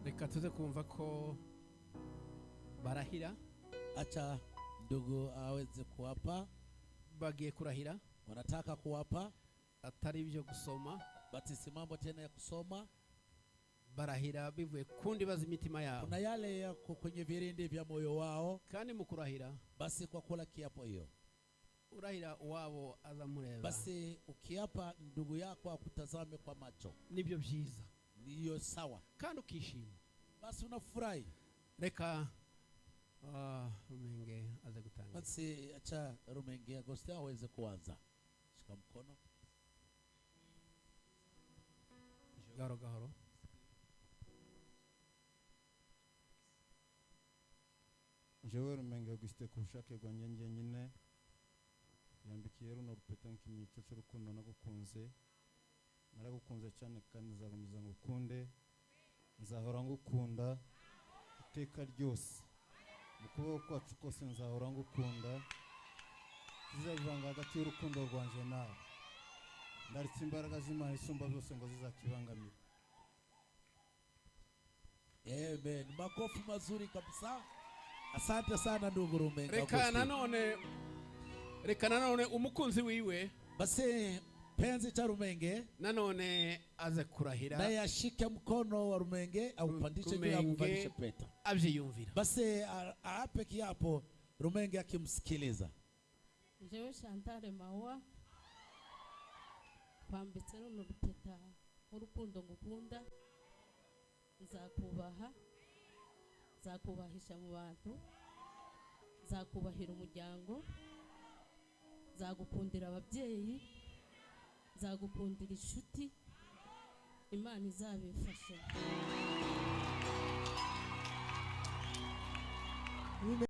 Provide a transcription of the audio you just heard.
reka tuze kumva ko barahira. Acha ndugu aweze kuwapa, bagiye kurahira, wanataka kuwapa, atari ibyo gusoma, basi si mambo tena ya kusoma. Barahira bivuye kundi bazi imitima yao, kuna yale yako kwenye virindi vya moyo wao, kandi mu kurahira basi kwa kula kiapo hiyo urahira wao azamureba, basi ukiapa ndugu yako akutazame kwa macho, nibyo byiza, niyo sawa, kandi ukishima, basi unafurahi. Reka Rumenge aze gutanga, basi acha Rumenge Agostino aweze kuanza. Shika mkono gahoro gahoro. Jewe Rumenge Agostino ku bushake bwanjye nyine yambikiye runo rupeta nk'imico cy'urukundo nagukunze, naragukunze cyane kandi nzakomeza ngukunde, nzahora ngukunda iteka ryose, mu kuboko kwacu kose nzahora ngukunda, zizabivanga hagati y'urukundo rwanje nawe, ndaritse imbaraga z'Imana isumba zose ngo zizakibangamira. Amen. Makofi mazuri kabisa. Asante sana ndugu Rumenge. Reka nanone umukunzi wiwe, basi penzi cha Rumenge nanone aze kurahira, naye ashike mkono wa Rumenge aupandishe juu amuvalishe peta, avyiyumvira, basi aape kiapo Rumenge akimsikiliza. Jewe Chantal Mawa kwambitse runo rupeta urukundo ngukunda, nzakubaha, nzakubahisha mu bantu, nzakubahira umuryango, nzagukundira ababyeyi, nzagukundira inshuti, Imana izabifashe.